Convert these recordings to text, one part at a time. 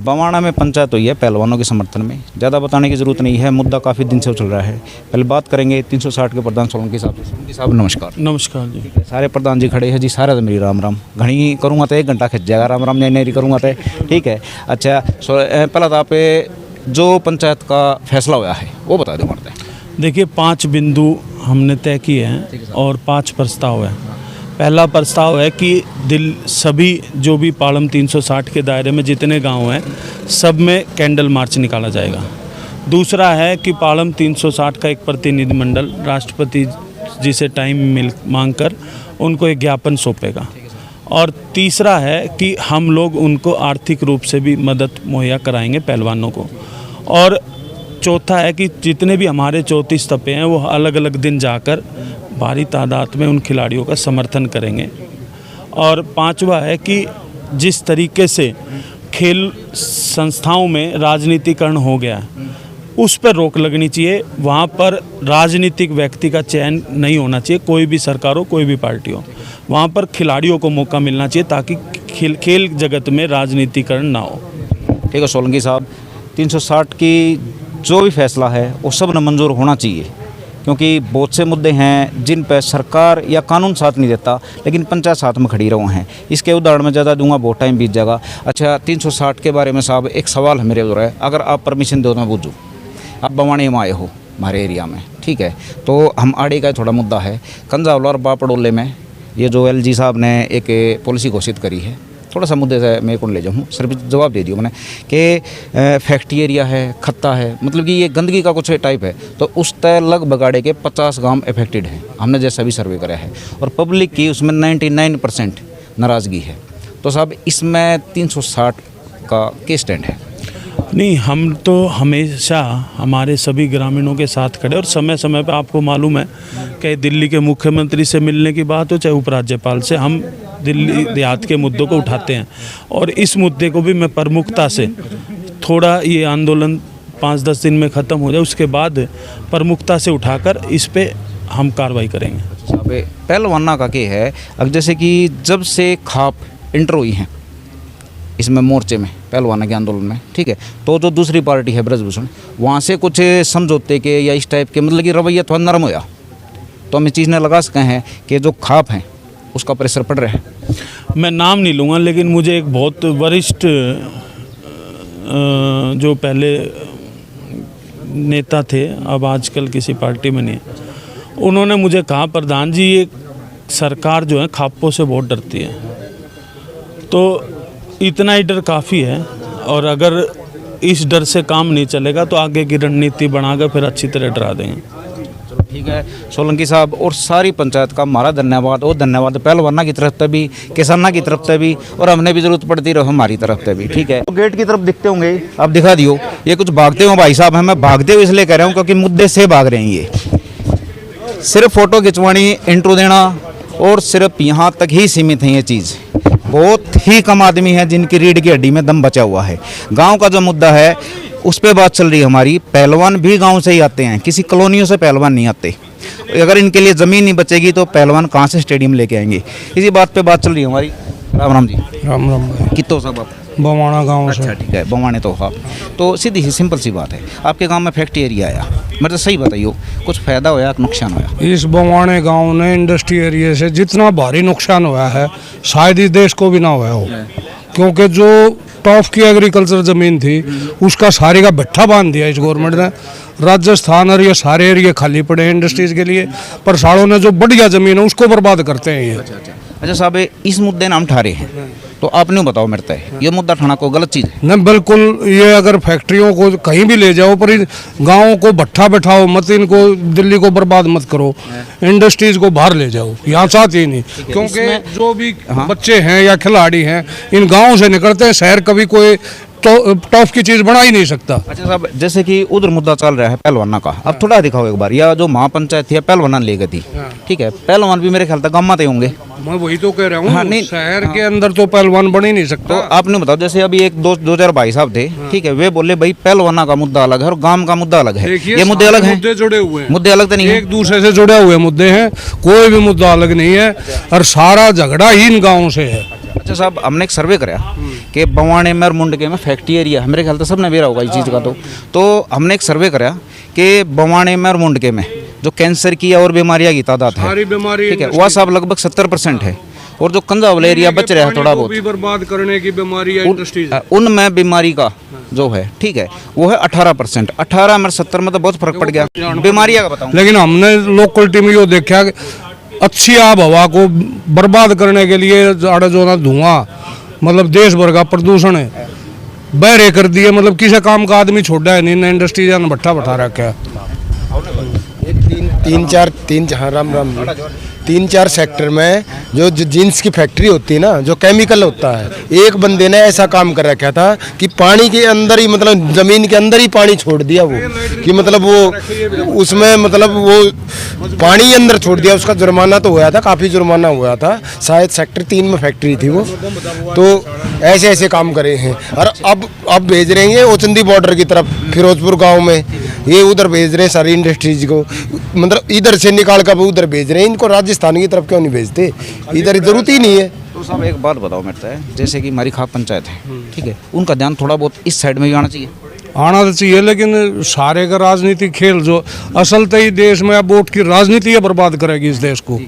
बवाना में पंचायत हुई है पहलवानों के समर्थन में, ज़्यादा बताने की ज़रूरत नहीं है, मुद्दा काफ़ी दिन से चल रहा है। पहले बात करेंगे 360 के प्रधान सोलंकी साहब से। सोलंकी साहब नमस्कार। नमस्कार जी। सारे प्रधान जी खड़े हैं जी, सारे मेरी राम राम। घनी करूँगा तो 1 घंटा खिंच जाएगा, राम राम नहीं करूँगा तो ठीक है। अच्छा पहला तो आप जो पंचायत का फैसला हुआ है वो बता दो मरते हैं। देखिए 5 बिंदु हमने तय किए हैं और 5 प्रस्ताव है। पहला प्रस्ताव है कि सभी जो भी पालम 360 के दायरे में जितने गांव हैं सब में कैंडल मार्च निकाला जाएगा। दूसरा है कि पालम 360 का एक प्रतिनिधिमंडल राष्ट्रपति जी से टाइम मांग कर उनको एक ज्ञापन सौंपेगा। और तीसरा है कि हम लोग उनको आर्थिक रूप से भी मदद मुहैया कराएंगे पहलवानों को। और चौथा है कि जितने भी हमारे 34 तपे हैं वो अलग अलग दिन जाकर भारी तादाद में उन खिलाड़ियों का समर्थन करेंगे। और पांचवा है कि जिस तरीके से खेल संस्थाओं में राजनीतिकरण हो गया है उस पर रोक लगनी चाहिए। वहाँ पर राजनीतिक व्यक्ति का चयन नहीं होना चाहिए, कोई भी सरकार हो कोई भी पार्टी हो। वहाँ पर खिलाड़ियों को मौका मिलना चाहिए ताकि खेल जगत में राजनीतिकरण ना हो। ठीक है सोलंकी साहब, 360 की जो भी फैसला है वो सब न मंजूर होना चाहिए, क्योंकि बहुत से मुद्दे हैं जिन पर सरकार या कानून साथ नहीं देता लेकिन पंचायत साथ में खड़ी रहो हैं। इसके उदाहरण में ज़्यादा दूंगा, बहुत टाइम बीत जाएगा। अच्छा 360 के बारे में साहब एक सवाल है मेरे उधर है, अगर आप परमिशन दो तो मैं पूछूँ। आप बवानी में आए हो हमारे एरिया में, ठीक है, तो हम आड़े का थोड़ा मुद्दा है कंजावला और बापड़ोले में ये जो LG साहब ने एक पॉलिसी घोषित करी है, थोड़ा सा मुद्दे से मैं कौन ले जाऊँ, सिर्फ जवाब दे दियो मैंने कि फैक्ट्री एरिया है, खत्ता है, मतलब कि ये गंदगी का कुछ टाइप है, तो उस तय लगभग आड़े के 50 गांव अफेक्टेड हैं। हमने जैसा भी सर्वे करा है और पब्लिक की उसमें 99% नाराज़गी है। तो साहब इसमें 360 का क्या स्टैंड है? नहीं, हम तो हमेशा हमारे सभी ग्रामीणों के साथ खड़े और समय समय पर आपको मालूम है कि दिल्ली के मुख्यमंत्री से मिलने की बात हो चाहे उपराज्यपाल से, हम दिल्ली देहात के मुद्दों को उठाते हैं। और इस मुद्दे को भी मैं प्रमुखता से, थोड़ा ये आंदोलन 5-10 दिन में ख़त्म हो जाए उसके बाद प्रमुखता से उठाकर इस पे हम कार्रवाई करेंगे। पहलवाना का क्या है, अब जैसे कि जब से खाप इंटर हुई हैं इसमें मोर्चे में पहलवाना के आंदोलन में, ठीक है, तो जो दूसरी पार्टी है ब्रजभूषण, वहाँ से कुछ समझौते के या इस टाइप के मतलब कि रवैया थोड़ा नरम होया, तो हम इस चीज़ ने लगा सके हैं कि जो खाप हैं उसका प्रेशर पड़ रहा है। मैं नाम नहीं लूँगा लेकिन मुझे एक बहुत वरिष्ठ जो पहले नेता थे, अब आजकल किसी पार्टी में नहीं है, उन्होंने मुझे कहा प्रधान जी ये सरकार जो है खापों से बहुत डरती है, तो इतना ही डर काफ़ी है। और अगर इस डर से काम नहीं चलेगा तो आगे की रणनीति बनाकर फिर अच्छी तरह डरा देंगे। चलो ठीक है सोलंकी साहब, और सारी पंचायत का हमारा धन्यवाद। और धन्यवाद पहलवाना की तरफ से भी, किसाना की तरफ से भी, और हमने भी जरूरत पड़ती रहो हमारी तरफ से भी, ठीक है। तो गेट की तरफ दिखते होंगे, आप दिखा दियो। ये कुछ भागते हो भाई साहब, मैं भागते हुए इसलिए कह रहा हूँ क्योंकि मुद्दे से भाग रहे हैं। ये सिर्फ फ़ोटो खिंचवानी, इंट्रो देना और सिर्फ यहाँ तक ही सीमित है ये चीज़। बहुत ही कम आदमी हैं जिनकी रीढ़ की हड्डी में दम बचा हुआ है। गांव का जो मुद्दा है उस पर बात चल रही है हमारी। पहलवान भी गांव से ही आते हैं, किसी कॉलोनियों से पहलवान नहीं आते। अगर इनके लिए ज़मीन नहीं बचेगी तो पहलवान कहाँ से स्टेडियम लेके आएंगे? इसी बात पे बात चल रही है हमारी। राम राम जी। राम राम भाई। कितो साहब आप? बवाना गांव से। अच्छा ठीक है, बवाने तो आप तो सीधी सी सिंपल सी बात है, आपके गांव में फैक्ट्री एरिया आया, मतलब सही बताइए कुछ फ़ायदा होया कि नुकसान होया? इस बवाने गांव ने इंडस्ट्री एरिया से जितना भारी नुकसान हुआ है शायद इस देश को भी ना हुआ हो, क्योंकि जो टॉप की एग्रीकल्चर ज़मीन थी उसका सारी का भट्ठा बांध दिया इस गवर्नमेंट ने। राजस्थान और ये सारे एरिया खाली पड़े हैं इंडस्ट्रीज़ के लिए, पर सालों ने जो बढ़िया ज़मीन है उसको बर्बाद करते हैं ये। अच्छा साहब, इस मुद्दे नाम ठा रहे हैं तो आपने बताओ मेरे तय ये मुद्दा ठाना को गलत चीज़ है? नहीं बिल्कुल, ये अगर फैक्ट्रियों को कहीं भी ले जाओ पर इन गाँवों को भट्ठा बैठाओ मत, इनको दिल्ली को बर्बाद मत करो, इंडस्ट्रीज को बाहर ले जाओ, यहाँ चाहते ही नहीं। क्योंकि जो भी बच्चे हैं या खिलाड़ी हैं इन गाँव से निकलते हैं, शहर कभी कोई तो टॉप की चीज़ बना ही नहीं सकता। अच्छा साहब, जैसे कि उधर मुद्दा चल रहा है पहलवाना का, अब थोड़ा दिखाओ एक बार, या जो महापंचायत थी पहलवाना ले गई थी, ठीक है, पहलवान भी मेरे ख्याल तक गाँव में होंगे। मैं वही तो कह रहा हूँ, हाँ, नहीं, शहर के अंदर तो पहलवान बन ही नहीं सकता। तो आपने बताओ, जैसे अभी एक दो चार भाई साहब थे, ठीक है, वे बोले भाई पहलवाना का मुद्दा अलग है और गांव का मुद्दा अलग है, ये मुद्दे अलग हैं? मुद्दे जुड़े हुए हैं, मुद्दे अलग तो नहीं है, एक दूसरे से जुड़े हुए मुद्दे हैं, कोई भी मुद्दा अलग नहीं है और सारा झगड़ा ही इन गाँव से है। अच्छा साहब, हमने एक सर्वे कराया कि बवाने में और मुंडके में फैक्ट्री एरिया, मेरे ख्याल से सबने बेरा होगा इस चीज़ का। तो हमने एक सर्वे कराया कि बवाने में और मुंडके में जो कैंसर की और बीमारियां की तादाद है, सारी बीमारी ठीक है, वह सब लगभग 70% है। और जो कंधा वाला एरिया बच रहा है थोड़ा बहुत, भी बर्बाद करने की बीमारी है इंडस्ट्रीज। उनमें बीमारी का जो है, ठीक है, वो है 18%। 18 में 70 में तो बहुत फर्क पड़ गया। बीमारियां का बताऊँ, लेकिन हमने लोकलिटी में यो देखा कि अच्छी आब हवा को बर्बाद करने के लिए जो ना धुआं, मतलब देश भर का प्रदूषण है, बहरे कर दिए। मतलब किसी काम का आदमी छोड़ा है नहीं, इंडस्ट्री जान भट्ठा बैठा रखा है। तीन चार सेक्टर में जो जींस की फैक्ट्री होती है ना, जो केमिकल होता है, एक बंदे ने ऐसा काम कर रखा था कि पानी के अंदर ही, मतलब जमीन के अंदर ही पानी छोड़ दिया वो, कि मतलब वो उसमें मतलब वो पानी अंदर छोड़ दिया। उसका जुर्माना तो हुआ था, काफ़ी जुर्माना हुआ था, शायद सेक्टर 3 में फैक्ट्री थी वो। तो ऐसे ऐसे काम करे हैं। और अब भेज रहे हैं ओचंदी बॉर्डर की तरफ, फिरोजपुर गाँव में, ये उधर भेज रहे हैं सारी इंडस्ट्रीज को, मतलब इधर से निकाल कर उधर भेज रहे हैं। इनको राजस्थान की तरफ क्यों नहीं भेजते? इधर जरूरत ही नहीं है। तो साहब एक बात बताओ मेरे से, जैसे कि हमारी खाप पंचायत है, ठीक है, उनका ध्यान थोड़ा बहुत इस साइड में भी आना चाहिए। आना तो चाहिए, लेकिन सारे का राजनीतिक खेल जो असल तो ही देश में अब वोट की राजनीति बर्बाद करेगी इस देश को।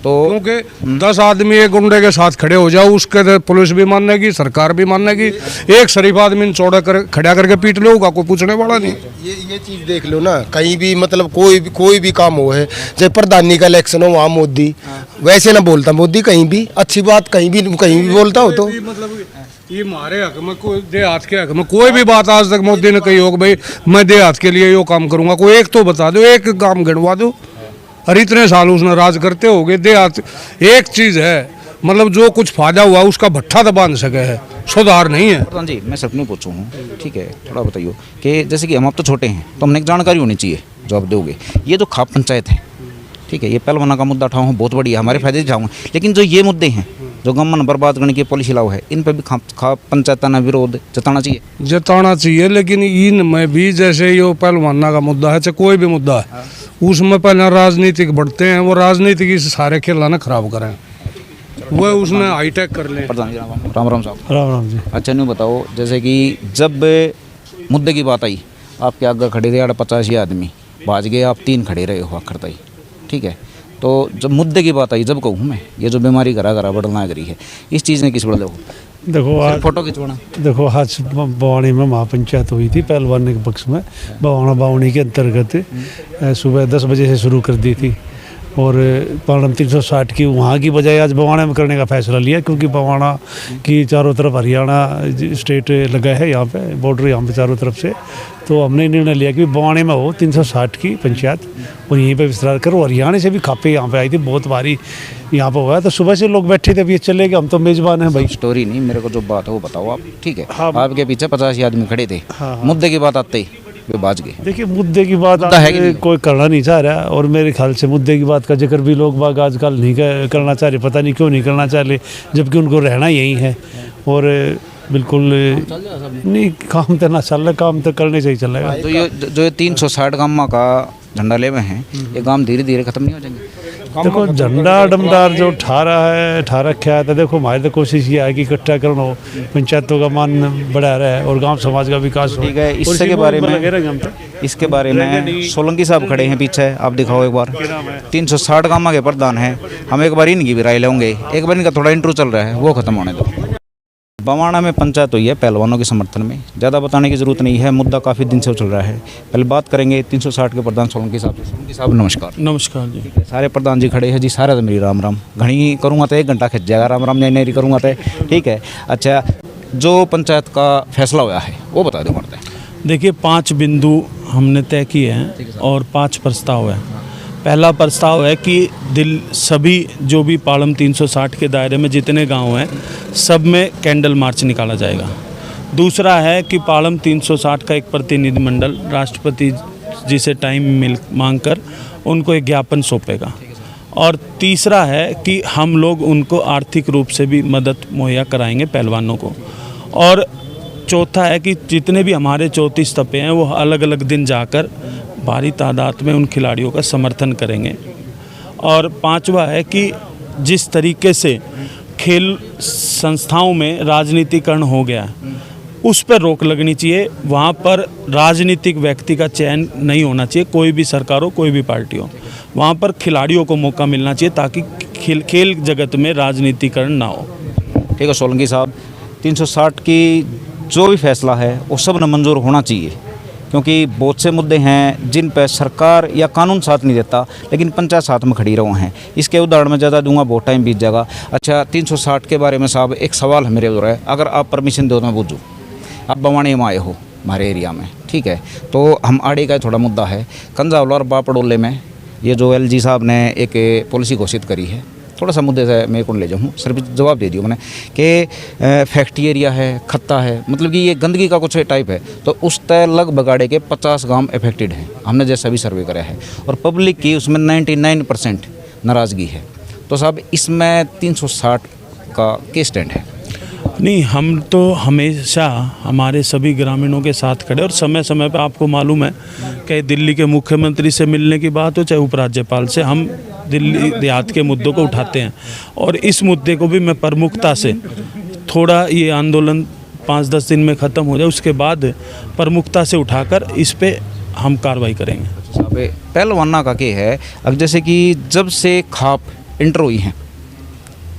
तो क्योंकि 10 आदमी एक गुंडे के साथ खड़े हो जाओ, उसके तो पुलिस भी मानेगी, सरकार भी मानेगी। एक शरीफ आदमी चौड़ा कर खड़ा करके पीट लोगा, कोई पूछने वाला नहीं। ये चीज़ देख लो ना, कहीं भी मतलब कोई भी काम हो है, चाहे प्रधानी का इलेक्शन हो, वहाँ मोदी वैसे ना बोलता, मोदी कहीं भी अच्छी बात कहीं भी बोलता हो। तो मतलब ये मारे हक में, कोई देहात के हक में कोई भी बात आज तक मोदी ने कही हो कि भाई मैं देहात के लिए यो काम करूंगा, कोई एक तो बता दो, एक काम गिनवा दो। और इतने साल उसने राज करते हो गए। देहात एक चीज़ है, मतलब जो कुछ फायदा हुआ उसका भट्ठा तो बांध सके है, सुधार नहीं है। प्रधान जी, मैं सिर्फ नहीं पूछूँ हूँ, ठीक है, थोड़ा बताइए कि जैसे कि हम आप तो छोटे हैं, तो हमने एक जानकारी होनी चाहिए जो आप दोगे। ये जो खाप पंचायत है, ठीक है, ये पहलवाना का मुद्दा उठाऊँ बहुत बढ़िया, हमारे फायदे से उठाऊँ, लेकिन जो ये मुद्दे हैं जो गमन बर्बाद करने की पॉलिसी लाओ है, इन पर भी खाप पंचायताना विरोध जताना चाहिए। लेकिन इनमें भी जैसे ये पहलवाना का मुद्दा है, चाहे कोई भी मुद्दा है, उसमें पहले राजनीतिक बढ़ते हैं, वो राजनीतिक इस सारे खेल ना खराब करें, वो उसने हाईटेक कर ले। प्रधान जी राम राम साहब। राम राम जी। अच्छा नहीं बताओ, जैसे कि जब मुद्दे की बात आई, आपके आगे खड़े थे 50 आदमी, भाज गए आप 3 खड़े रहे हो आखिर तक, ठीक है। तो जब मुद्दे की बात आई, जब कहूँ मैं, ये जो बीमारी घरा बढ़ना करी है, इस चीज़ ने किस बड़ा देखो आज फोटो खिंचवाना, देखो आज बवानी में महापंचायत हुई थी पहलवानी के पक्ष में। बवानी के अंतर्गत सुबह 10 बजे से शुरू कर दी थी, और पालम 360 की वहाँ की बजाय आज बवाना में करने का फैसला लिया, क्योंकि बवाना की चारों तरफ हरियाणा स्टेट लगा है, यहाँ पे बॉर्डर यहाँ पे चारों तरफ से। तो हमने निर्णय लिया कि बवाने में हो 360 की पंचायत, और यहीं पे विस्तार करो। हरियाणा से भी खापे यहाँ पे आई थी, बहुत भारी यहाँ पे हुआ। तो सुबह से लोग बैठे थे, अभी चले गए, हम तो मेजबान हैं भाई। स्टोरी नहीं, मेरे को जो बात है वो बताओ आप, ठीक है। हाँ, आपके पीछे 50 आदमी खड़े थे, मुद्दे की बात आते ही वे बाज गए। देखिए मुद्दे की बात कोई करना नहीं चाह रहा, और मेरे ख्याल से मुद्दे की बात का जिक्र भी लोग बाग आजकल नहीं करना चाह रहे, पता नहीं क्यों नहीं करना चाह रहे, जबकि उनको रहना यही है। और बिल्कुल नहीं, काम तो ना चल रहा, काम तो करने से ही चलेगा। तो ये जो 360 गामा का झंडा ले हुए हैं, ये काम धीरे धीरे खत्म नहीं हो जाएंगे? देखो झंडा डमदार जो ठा रखा है, तो देखो हमारी तो कोशिश ये है कि इकट्ठा करना हो, पंचायतों का मान बढ़ा रहा है और गांव समाज का विकास हो। ठीक है, इसके बारे में सोलंकी साहब खड़े हैं पीछे, आप दिखाओ एक बार। 360 गामा के प्रधान हैं, हम एक बार इनकी भी राय लेंगे। एक बार इनका थोड़ा इंटरव्यू चल रहा है, वो खत्म होने दो। बवाना में पंचायत हुई है पहलवानों के समर्थन में, ज़्यादा बताने की ज़रूरत नहीं है, मुद्दा काफ़ी दिन से चल रहा है। पहले बात करेंगे 360 के प्रधान सोलंकी साहब से। सोलंकी साहब नमस्कार। नमस्कार जी। सारे प्रधान जी खड़े हैं जी, सारे तो मेरी राम राम। घनी करूँगा तो 1 घंटा खिंच जाएगा, राम राम नहीं करूँगा तो, ठीक है। अच्छा, जो पंचायत का फैसला हुआ है वो बता दो मरते हैं। देखिए 5 बिंदु हमने तय किए हैं और 5 प्रस्ताव है। पहला प्रस्ताव है कि सभी जो भी पालम 360 के दायरे में जितने गांव हैं सब में कैंडल मार्च निकाला जाएगा। दूसरा है कि पालम 360 का एक प्रतिनिधिमंडल राष्ट्रपति जी से टाइम मांगकर उनको एक ज्ञापन सौंपेगा। और तीसरा है कि हम लोग उनको आर्थिक रूप से भी मदद मुहैया कराएंगे पहलवानों को। और चौथा है कि जितने भी हमारे 34 तपे हैं वो अलग अलग दिन जाकर भारी तादाद में उन खिलाड़ियों का समर्थन करेंगे। और 5वां है कि जिस तरीके से खेल संस्थाओं में राजनीतिकरण हो गया है, उस पर रोक लगनी चाहिए। वहाँ पर राजनीतिक व्यक्ति का चयन नहीं होना चाहिए, कोई भी सरकार हो, कोई भी पार्टी हो। वहाँ पर खिलाड़ियों को मौका मिलना चाहिए ताकि खेल जगत में राजनीतिकरण ना हो। ठीक है सोलंकी साहब, 360 की जो भी फैसला है वो सब न मंजूर होना चाहिए, क्योंकि बहुत से मुद्दे हैं जिन पर सरकार या कानून साथ नहीं देता, लेकिन पंचायत साथ में खड़ी रहो हैं। इसके उदाहरण में ज़्यादा दूंगा, बहुत टाइम बीत जाएगा। अच्छा, 360 के बारे में साहब एक सवाल है मेरे उधर है, अगर आप परमिशन दो तो मैं पूछूँ। आप बवाने में आए हो हमारे एरिया में, ठीक है, तो हम आड़े का थोड़ा मुद्दा है। कंजावला और बापड़ोले में ये जो LG साहब ने एक पॉलिसी घोषित करी है, थोड़ा सा मुद्दे से मैं कौन ले जाऊँ, सिर्फ जवाब दे दियो मैंने कि फैक्ट्री एरिया है, खत्ता है, मतलब कि ये गंदगी का कुछ टाइप है। तो उस तय लगभग आड़े के 50 गांव अफेक्टेड हैं, हमने जैसा भी सर्वे करा है, और पब्लिक की उसमें 99% नाराज़गी है। तो साहब इसमें 360 का क्या स्टैंड है? नहीं, हम तो हमेशा हमारे सभी ग्रामीणों के साथ खड़े, और समय समय पर आपको मालूम है कि दिल्ली के मुख्यमंत्री से मिलने की बात हो चाहे उपराज्यपाल से, हम दिल्ली देहात के मुद्दों को उठाते हैं। और इस मुद्दे को भी मैं प्रमुखता से, थोड़ा ये आंदोलन 5-10 दिन में ख़त्म हो जाए उसके बाद प्रमुखता से उठाकर इस पे हम कार्रवाई करेंगे। साहब पहलवाना का क्या है, अब जैसे कि जब से खाप इंटर हुई हैं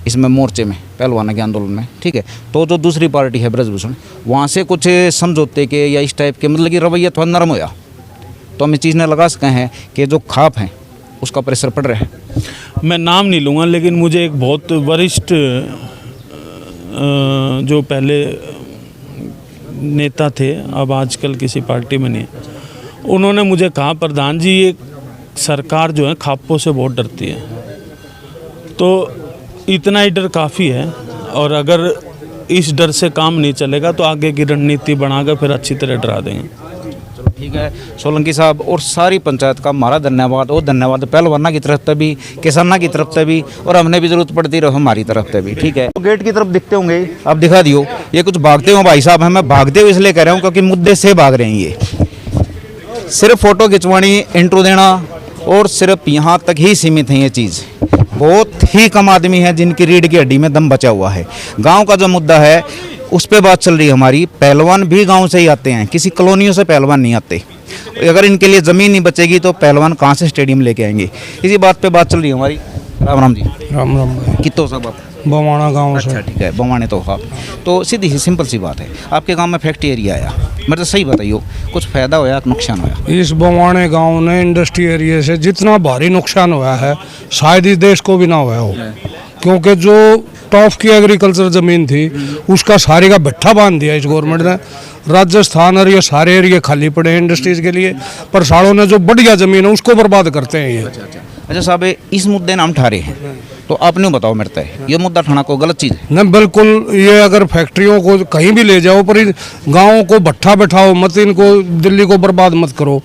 इसमें मोर्चे में, पहलवाना के आंदोलन में, ठीक है, तो जो दूसरी पार्टी है ब्रजभूषण, वहाँ से कुछ समझौते के या इस टाइप के मतलब कि रवैया थोड़ा नरम होया, तो हम इस चीज़ ने लगा सकें हैं कि जो खाप हैं उसका प्रेशर पड़ रहा है। मैं नाम नहीं लूँगा, लेकिन मुझे एक बहुत वरिष्ठ जो पहले नेता थे, अब आजकल किसी पार्टी में नहीं, उन्होंने मुझे कहा, प्रधान जी ये सरकार जो है खापों से बहुत डरती है, तो इतना ही डर काफ़ी है, और अगर इस डर से काम नहीं चलेगा तो आगे की रणनीति बनाकर फिर अच्छी तरह डरा देंगे। चलो ठीक है सोलंकी साहब, और सारी पंचायत का हमारा धन्यवाद, और धन्यवाद पहलवाना की तरफ से भी, किसाना की तरफ से भी, और हमने भी जरूरत पड़ती रहो हमारी तरफ से भी, ठीक है। तो गेट की तरफ दिखते होंगे, आप दिखा दियो, ये कुछ भागते हो भाई साहब हैं, मैं भागते हुए इसलिए कह रहा हूँ क्योंकि मुद्दे से भाग रहे हैं। ये सिर्फ फ़ोटो खिंचवानी, इंट्रो देना और सिर्फ यहाँ तक ही सीमित है ये चीज़। बहुत ही कम आदमी हैं जिनकी रीढ़ की हड्डी में दम बचा हुआ है। गांव का जो मुद्दा है उस पे बात चल रही है हमारी। पहलवान भी गांव से ही आते हैं, किसी कॉलोनियों से पहलवान नहीं आते। अगर इनके लिए ज़मीन नहीं बचेगी तो पहलवान कहाँ से स्टेडियम लेके आएंगे? इसी बात पे बात चल रही है हमारी। राम राम जी। राम राम भाई। कितो सब आप? बवाना गांव से। अच्छा ठीक है, बवाने तो आप। तो सीधी सी सिंपल सी बात है, आपके गांव में फैक्ट्री एरिया आया, मतलब सही बताइए, कुछ फ़ायदा होया कि नुकसान होया? इस बवाने गांव ने इंडस्ट्री एरिया से जितना भारी नुकसान हुआ है शायद इस देश को भी ना हुआ हो, क्योंकि जो टॉप की एग्रीकल्चर ज़मीन थी उसका सारे का भट्ठा बांध दिया इस गवर्नमेंट ने। राजस्थान और ये सारे एरिया खाली पड़े हैं इंडस्ट्रीज़ के लिए, पर सालों ने जो बढ़िया ज़मीन है उसको बर्बाद करते हैं ये। अच्छा साहब, इस मुद्दे नाम ठहरे हैं, तो आपने बताओ मेरे तय ये मुद्दा ठाना को गलत चीज़ है? न बिल्कुल, ये अगर फैक्ट्रियों को कहीं भी ले जाओ पर गाँव को भट्ठा बैठाओ मत, इनको दिल्ली को बर्बाद मत करो,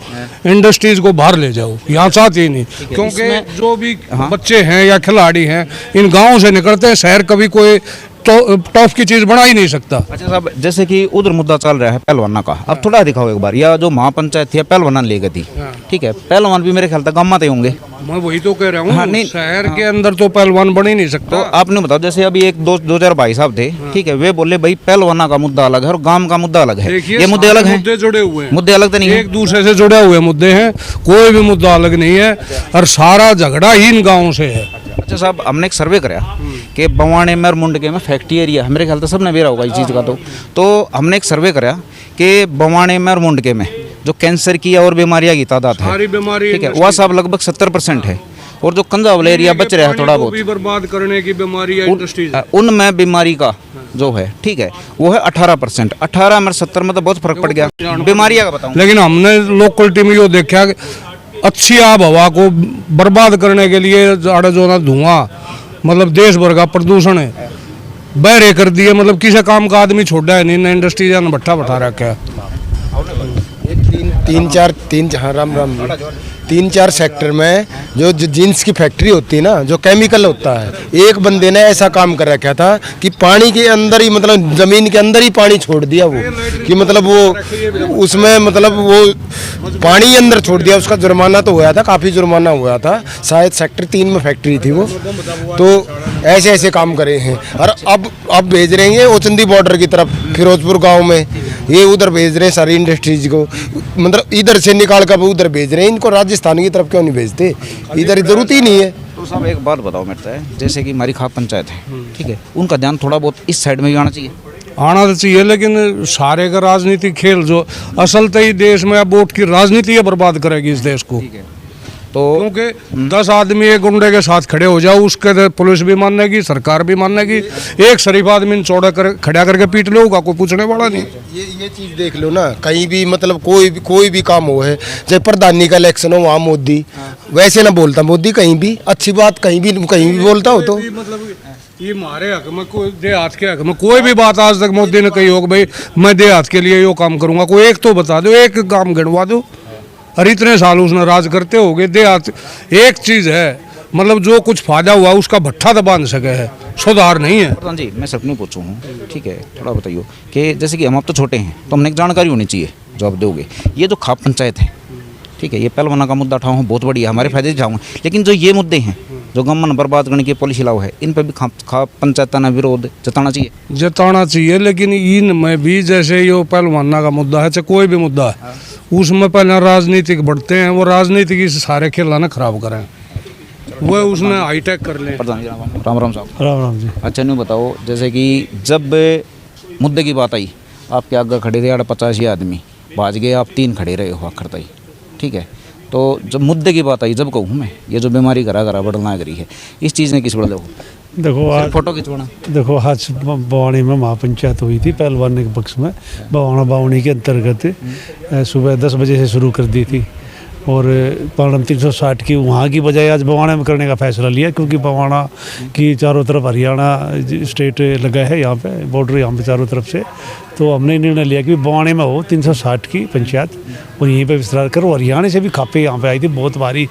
इंडस्ट्रीज को बाहर ले जाओ, यहाँ चाहते ही नहीं, क्योंकि जो भी बच्चे हैं या खिलाड़ी हैं इन गाँव से निकलते हैं, शहर कभी कोई टॉप की चीज़ बना ही नहीं सकता। अच्छा साहब, जैसे कि उधर मुद्दा चल रहा है पहलवाना का, अब थोड़ा दिखाओ एक बार, या जो महापंचायत थी पहलवाना ले गई थी, ठीक है, पहलवान भी मेरे ख्याल तक गाँव में होंगे। मैं वही तो कह रहा हूँ, हाँ, नहीं, शहर के अंदर तो पहलवान बन ही नहीं सकता। तो आपने बताओ, जैसे अभी एक दो चार भाई साहब थे, ठीक है, वे बोले भाई पहलवाना का मुद्दा अलग है और गांव का मुद्दा अलग है, ये मुद्दे अलग हैं, मुद्दे जुड़े हुए हैं, मुद्दे अलग तो नहीं है, एक दूसरे से जुड़े हुए मुद्दे हैं, कोई भी मुद्दा अलग नहीं है, और सारा झगड़ा ही इन गाँव से है। अच्छा साहब, हमने एक सर्वे कराया कि बवाने में और मुंडके में फैक्ट्री एरिया है, मेरे ख्याल से सबने बेरा होगा इस चीज़ का। तो हमने एक सर्वे कराया कि बवाने में और मुंडके में जो कैंसर की और बीमारियां की तादाद है, ठीक है, वह सब लगभग 70% है, और जो कंजावला एरिया बच रहा है थोड़ा बहुत बर्बाद करने की बीमारी उनमें बीमारी का जो है, ठीक है, वो है 18%। 18 में 70 में तो बहुत फर्क पड़ गया बीमारियां का बताऊं। लेकिन हमने लोकल में यो देखा कि अच्छी आब हवा को बर्बाद करने के लिए जो ना धुआं, मतलब देश भर का प्रदूषण है, बहरे कर दिए, मतलब किसी काम का आदमी छोड़ा है नहीं, इंडस्ट्री जान भट्ठा बैठा रखा है। हाँ, 3-4 सेक्टर में जो जींस की फैक्ट्री होती है ना, जो केमिकल होता है, एक बंदे ने ऐसा काम कर रखा था कि पानी के अंदर ही मतलब जमीन के अंदर ही पानी छोड़ दिया वो, कि मतलब वो उसमें मतलब वो पानी अंदर छोड़ दिया। उसका जुर्माना तो हुआ था, काफ़ी जुर्माना हुआ था, शायद सेक्टर 3 में फैक्ट्री थी वो। तो ऐसे ऐसे काम करे हैं और अब भेज रहे हैं ओचंदी बॉर्डर की तरफ, फिरोजपुर गाँव में, ये उधर भेज रहे हैं सारी इंडस्ट्रीज को, मतलब इधर से निकाल कर उधर भेज रहे हैं। इनको राजस्थान की तरफ क्यों नहीं भेजते, इधर जरूरत ही नहीं है। तो साहब एक बात बताओ मेरे से, जैसे कि हमारी खाप पंचायत है, ठीक है, उनका ध्यान थोड़ा बहुत इस साइड में भी आना चाहिए। आना तो चाहिए, लेकिन सारे का राजनीतिक खेल जो असल तो ही देश में अब वोट की राजनीति है बर्बाद करेगी इस देश को। तो क्योंकि 10 आदमी एक गुंडे के साथ खड़े हो जाओ, उसके तो पुलिस भी मानेगी, सरकार भी मानेगी। एक शरीफ आदमी चौड़ा कर खड़ा करके पीट लो, होगा कोई पूछने वाला नहीं। ये चीज देख लो ना, कहीं भी मतलब कोई भी काम हो है, चाहे प्रधानी का इलेक्शन हो, वहाँ मोदी वैसे ना बोलता, मोदी कहीं भी अच्छी बात कहीं भी बोलता हो। तो मतलब ये हमारे हक में, कोई देहात के हक में कोई भी बात आज तक मोदी ने कही हो कि भाई मैं देहात के लिए यो काम करूंगा, कोई एक तो बता दो, एक काम गिनवा दो। और इतने साल उसने राज करते हो गए। देहात एक चीज है, मतलब जो कुछ फायदा हुआ उसका भट्ठा तो बांध सके है, सुधार नहीं है। प्रधान जी मैं सब नहीं पूछूँ हूँ, ठीक है, थोड़ा बताइए कि जैसे कि हम अब तो छोटे हैं तो हमने एक जानकारी होनी चाहिए जो आप दोगे। ये जो खाप पंचायत है, ठीक है, ये पहलवाना का मुद्दा उठाऊँ बहुत बढ़िया, हमारे फायदे चाहूँगा, लेकिन जो ये मुद्दे हैं जो गमन बर्बाद करने की पॉलिसी लाओ है, इन पर भी खाप पंचायत ने विरोध जताना चाहिए। लेकिन इन में भी जैसे ये पहलवाना का मुद्दा है, चाहे कोई भी मुद्दा है, उसमें पहले राजनीतिक बढ़ते हैं, वो राजनीति की सारे खेल ना खराब करें, वो उसमें हाईटेक कर लें। प्रधान जी राम राम साहब। राम राम जी। अच्छा नहीं बताओ, जैसे कि जब मुद्दे की बात आई, आपके आगे खड़े थे 85 आदमी, भाज गए आप 3 खड़े रहे हो आखिर तक, ठीक है। तो जब मुद्दे की बात आई, जब कहूँ मैं ये जो बीमारी घरा घरा बढ़ना करी है, इस चीज़ ने किस बड़े देखो आज फोटो खिंचवाना, देखो आज बवानी में महापंचायत हुई थी पहलवान के पक्ष में, बवाना बावनी के अंतर्गत सुबह 10 बजे से शुरू कर दी थी और पालम 360 की वहाँ की बजाय आज बवाना में करने का फैसला लिया, क्योंकि बवाना की चारों तरफ हरियाणा स्टेट लगा है, यहाँ पे बॉर्डर यहाँ पे चारों तरफ से। तो हमने निर्णय लिया कि बवाने में हो 360 की पंचायत और यहीं पे विस्तार करो। हरियाणा से भी खापे यहाँ पे आई थी, बहुत भारी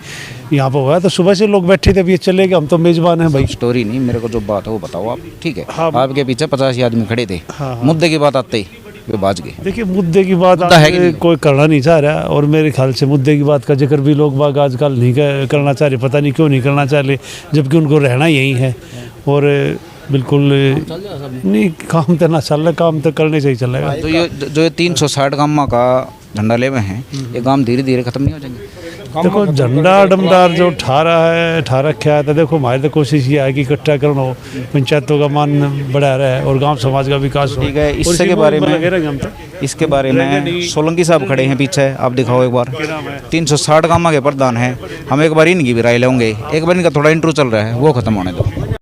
यहाँ पे हुआ है। तो सुबह से लोग बैठे थे, अभी ये चले गए, हम तो मेजबान हैं भाई। स्टोरी नहीं, मेरे को जो बात है वो बताओ आप, ठीक है। हाँ, आपके पीछे 85 आदमी खड़े थे, हाँ। मुद्दे की बात आते ही वे बाज गए। देखिए मुद्दे की बात है कोई करना नहीं चाह रहा, और मेरे ख्याल से मुद्दे की बात का जिक्र भी लोग बाग आजकल नहीं करना चाह रहे, पता नहीं क्यों नहीं करना चाह रहे, जबकि उनको रहना यही है। और बिल्कुल नहीं, काम तो ना चल रहा, काम तो करने से ही चलेगा। तो ये जो 360 गामा का झंडा ले हुए हैं, ये काम धीरे धीरे खत्म नहीं हो जाएंगे। देखो झंडा डमदार जो ठा रखा है, तो देखो हमारी तो कोशिश ये है कि इकट्ठा करना हो, पंचायतों का मान बढ़ा रहा है और गांव समाज का विकास हो। ठीक है, इसके बारे में सोलंकी साहब खड़े हैं पीछे, आप दिखाओ एक बार। 360 गामा के प्रधान हैं, हम एक बार इनकी भी राय लेंगे, एक बार इनका थोड़ा इंट्रो चल रहा है वो खत्म होने दो।